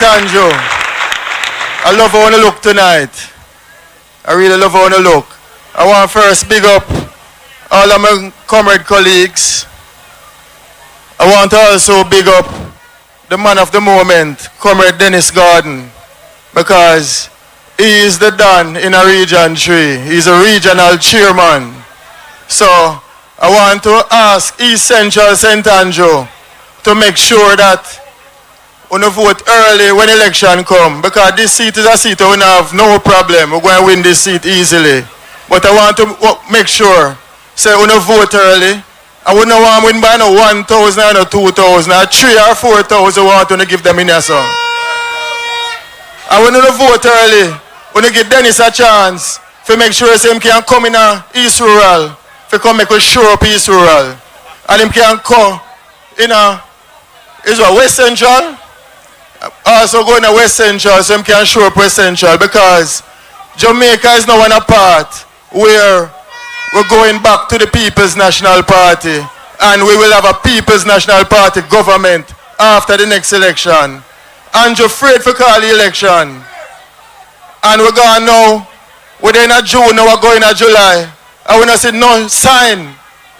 Tanjo, I love how you look tonight. I really love how you look. I want first big up all of my comrade colleagues. I want to also big up the man of the moment, Comrade Dennis Gordon, because he is the Don in a Region 3. He's a regional chairman. So I want to ask East Central St. Andrew to make sure that we vote early when election come, because this seat is a seat where we have no problem. We're going to win this seat easily. But I want to make sure, say we vote early. I wouldn't want to win by no 1,000 or 2,000 or 3,000 or 4,000 want to give them in here, so. I want to vote early. We give Dennis a chance to make sure him can come in East Rural, to come make us show up East Rural. And him can come in West Central. Also going to West Central, so him can show up West Central, because Jamaica is now in a part where we're going back to the People's National Party, and we will have a People's National Party government after the next election. And you're afraid for call the election. And we're going now, we're in June, now we're going to July. And when I say no sign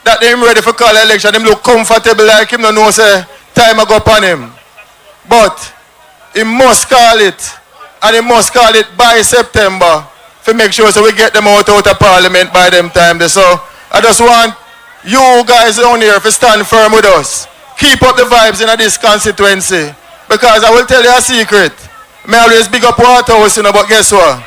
that they're ready for call the election, them look comfortable like him, don't know say time I go upon him. But he must call it, and he must call it by September to make sure so we get them out of Parliament by them time. So I just want you guys down here to stand firm with us. Keep up the vibes in this constituency, because I will tell you a secret. I always big up Waterhouse, you know, but guess what?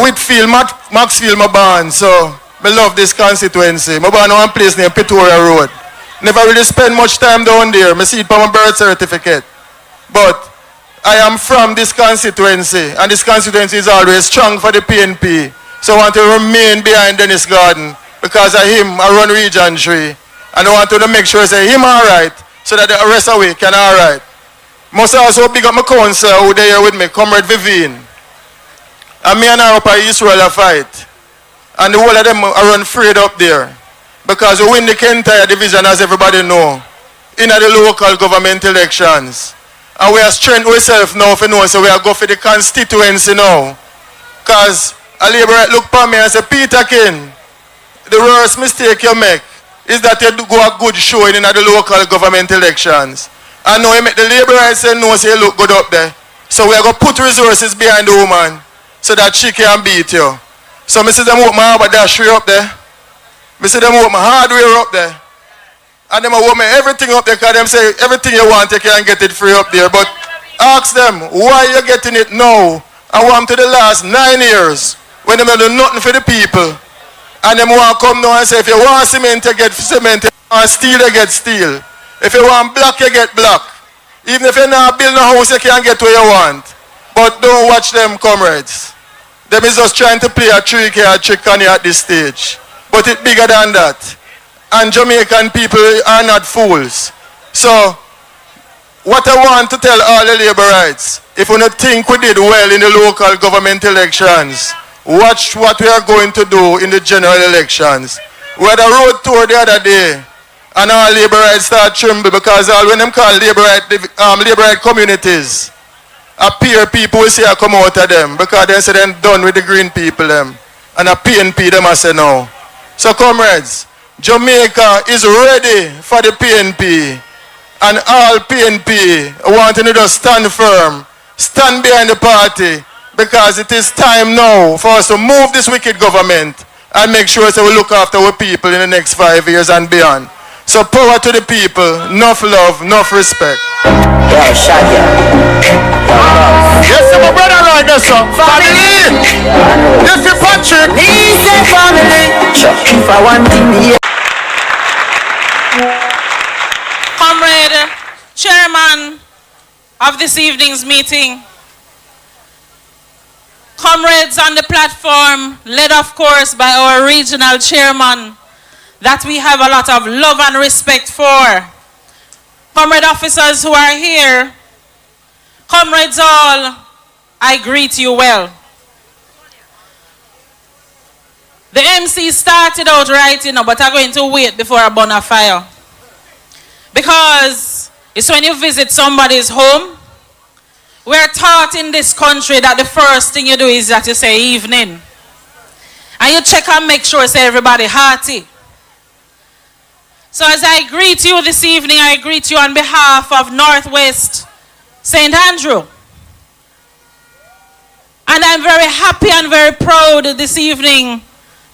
Whitfield, Maxfield, my band, so I love this constituency. My band one place named Pretoria Road. Never really spend much time down there. I see it for my birth certificate. But I am from this constituency, and this constituency is always strong for the PNP. So I want to remain behind Dennis Gordon, because of him, I run Region 3. And I want to make sure I say him alright, so that the rest of we can alright. Must also big up my council who they here with me, Comrade Vivian. And me and her up at Israel a fight. And the whole of them are run afraid up there. Because we win the Kentire division, as everybody know, in the local government elections. And we are strengthened ourselves now for know, so we are going for the constituency now. Because a Labour look for me and say, Peterkin, the worst mistake you make is that you do go a good showing in the local government elections. And now you make the Labour say no, say you look good up there. So we are going to put resources behind the woman so that she can beat you. So I see them work my harbor dash up there. I see them work my hardware up there. And them want me everything up there, because them say everything you want you can get it free up there. But ask them why you getting it now. I want to the last 9 years when them do nothing for the people. And them want to come now and say if you want cement you get cement, if you want steel you get steel. If you want black you get black. Even if you not build a house you can get where you want. But don't watch them, comrades. Them is just trying to play a trick on you at this stage. But it's bigger than that. And Jamaican people are not fools. So, what I want to tell all the Labourites, if we don't think we did well in the local government elections, watch what we are going to do in the general elections. We had a road tour the other day, and all Labourites start tremble, because all when them call Labourite communities, appear people will say I come out of them, because they say they're done with the green people them. And a PNP them I say no. So comrades, Jamaica is ready for the PNP, and all PNP wanting to just stand firm, stand behind the party, because it is time now for us to move this wicked government and make sure that we look after our people in the next 5 years and beyond. So power to the people, enough love, enough respect. Yo, shot ya. Yes, my brother right there, sir. Family! This is Patrick! He said family. If I want thing here. Comrade, chairman of this evening's meeting, comrades on the platform, led of course by our regional chairman, that we have a lot of love and respect for. Comrade officers who are here, comrades all, I greet you well. The MC started out right, you know, but I'm going to wait before I burn a fire. Because it's when you visit somebody's home we're taught in this country that the first thing you do is that you say evening. And you check and make sure say everybody hearty. So as I greet you this evening, I greet you on behalf of Northwest St. Andrew. And I'm very happy and very proud this evening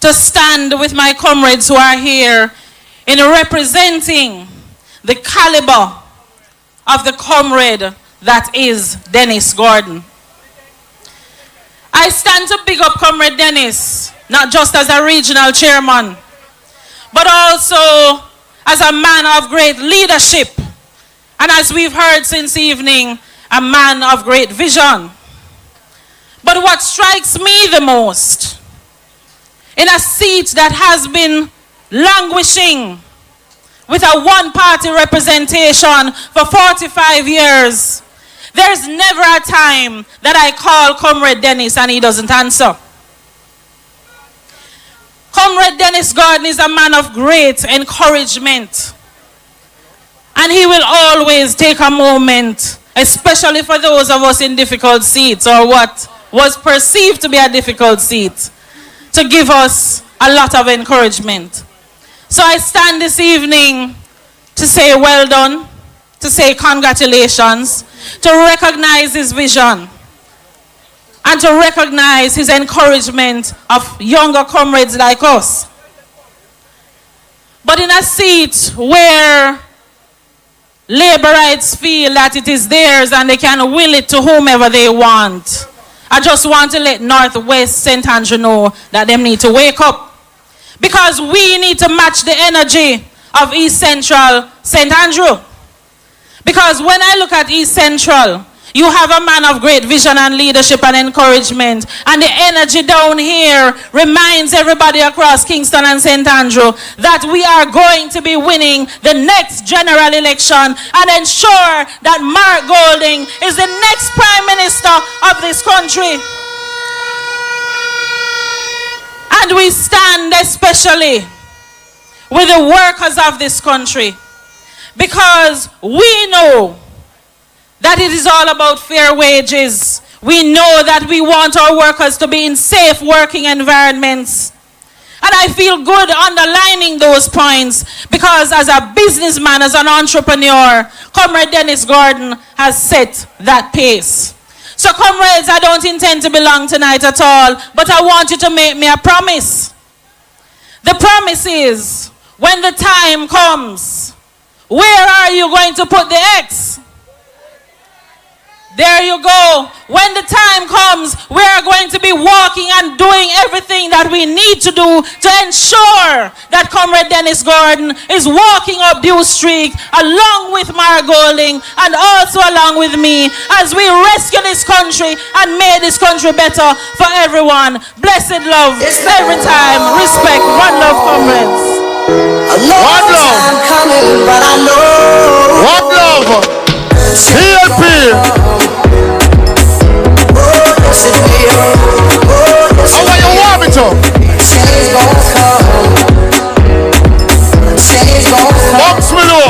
to stand with my comrades who are here in representing the caliber of the comrade that is Dennis Gordon. I stand to big up Comrade Dennis, not just as a regional chairman, but also as a man of great leadership, and as we've heard since evening, a man of great vision. But what strikes me the most, in a seat that has been languishing with a one-party representation for 45 years, there's never a time that I call Comrade Dennis and he doesn't answer. Comrade Dennis Gordon is a man of great encouragement. And he will always take a moment, especially for those of us in difficult seats or what was perceived to be a difficult seat, to give us a lot of encouragement. So I stand this evening to say well done, to say congratulations, to recognize his vision, and to recognize his encouragement of younger comrades like us. But in a seat where laborites feel that it is theirs and they can will it to whomever they want, I just want to let Northwest St. Andrew know that they need to wake up. Because we need to match the energy of East Central St. Andrew. Because when I look at East Central, you have a man of great vision and leadership and encouragement. And the energy down here reminds everybody across Kingston and St. Andrew that we are going to be winning the next general election and ensure that Mark Golding is the next Prime Minister of this country. And we stand especially with the workers of this country, because we know that it is all about fair wages. We know that we want our workers to be in safe working environments. And I feel good underlining those points, because as a businessman, as an entrepreneur, Comrade Dennis Gordon has set that pace. So comrades, I don't intend to be long tonight at all, but I want you to make me a promise. The promise is, when the time comes, where are you going to put the X? There you go. When the time comes, we are going to be walking and doing everything that we need to do to ensure that Comrade Dennis Gordon is walking up due street along with Mark Golding and also along with me as we rescue this country and make this country better for everyone. Blessed love every time. Respect. One love, comrades. One love. Time coming, but I know. One love. CLP. How are you warm it up? Box below.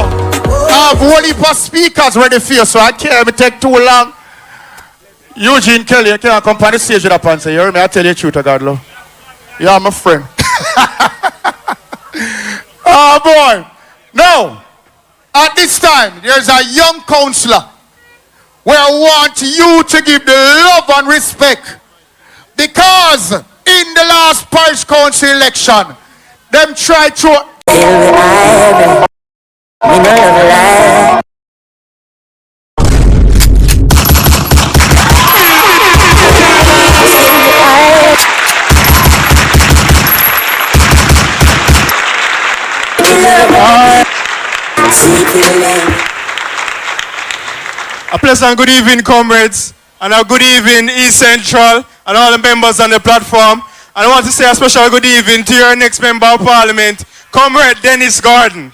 I have one heap of speakers ready for you, so I can't take too long. Eugene Kelly, you can't come on the stage with a pants. You hear me? I tell you the truth, God love. You are my friend. Oh boy. Now, at this time, there's a young counselor where I want you to give the love and respect, because in the last parish council election, them tried to... A pleasant good evening, comrades, and a good evening, East Central, and all the members on the platform. And I want to say a special good evening to your next member of parliament, Comrade Dennis Gordon.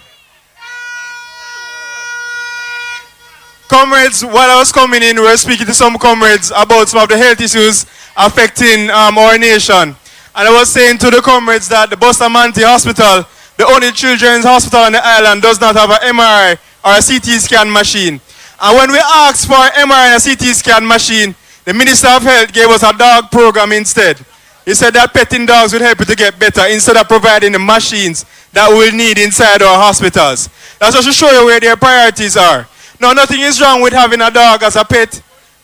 Comrades, while I was coming in, we were speaking to some comrades about some of the health issues affecting our nation. And I was saying to the comrades that the Bustamante Hospital, the only children's hospital on the island, does not have an MRI or a CT scan machine. And when we asked for MRI and a CT scan machine, the Minister of Health gave us a dog program instead. He said that petting dogs would help you to get better instead of providing the machines that we'll need inside our hospitals. That's just to show you where their priorities are. Now, nothing is wrong with having a dog as a pet,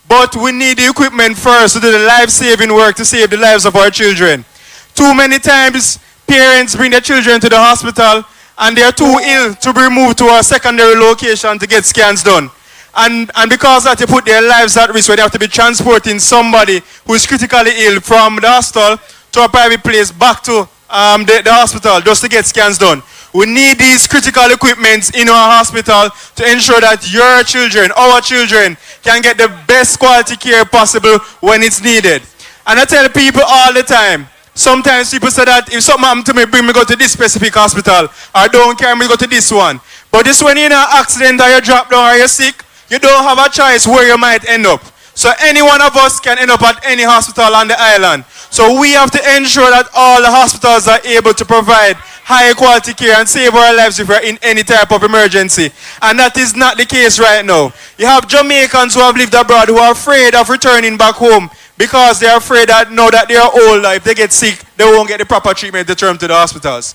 but we need the equipment first to do the life-saving work to save the lives of our children. Too many times, parents bring their children to the hospital and they are too ill to be moved to a secondary location to get scans done. And because of that, they put their lives at risk where they have to be transporting somebody who is critically ill from the hospital to a private place back to the hospital just to get scans done. We need these critical equipments in our hospital to ensure that your children, our children, can get the best quality care possible when it's needed. And I tell people all the time, sometimes people say that if something happens to me, bring me go to this specific hospital, or don't carry me go to this one. But this when you're in an accident or you drop down or you're sick, you don't have a choice where you might end up. So any one of us can end up at any hospital on the island. So we have to ensure that all the hospitals are able to provide high quality care and save our lives if we're in any type of emergency. And that is not the case right now. You have Jamaicans who have lived abroad who are afraid of returning back home because they are afraid that now that they are older, if they get sick, they won't get the proper treatment to turn to the hospitals.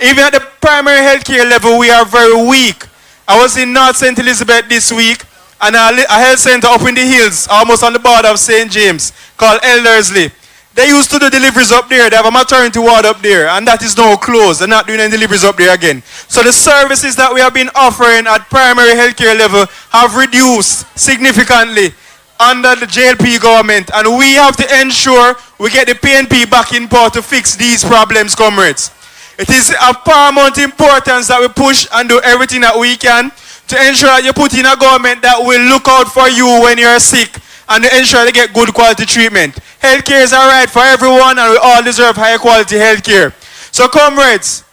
Even at the primary health care level, we are very weak. I was in North St. Elizabeth this week, and a health center up in the hills, almost on the border of St. James, called Eldersley. They used to do deliveries up there. They have a maternity ward up there, and that is now closed. They're not doing any deliveries up there again. So the services that we have been offering at primary healthcare level have reduced significantly under the JLP government, and we have to ensure we get the PNP back in power to fix these problems, comrades. It is of paramount importance that we push and do everything that we can to ensure that you put in a government that will look out for you when you're sick and to ensure they get good quality treatment. Healthcare is a right for everyone and we all deserve high quality healthcare. So comrades,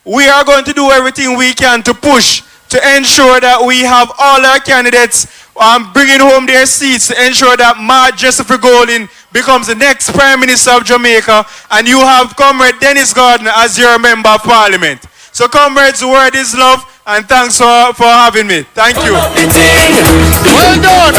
we are going to do everything we can to push to ensure that we have all our candidates bringing home their seats to ensure that Mark Joseph Golding becomes the next Prime Minister of Jamaica and you have Comrade Dennis Gardner as your Member of Parliament. So comrades, the word is love and thanks for having me. Thank you. Well done.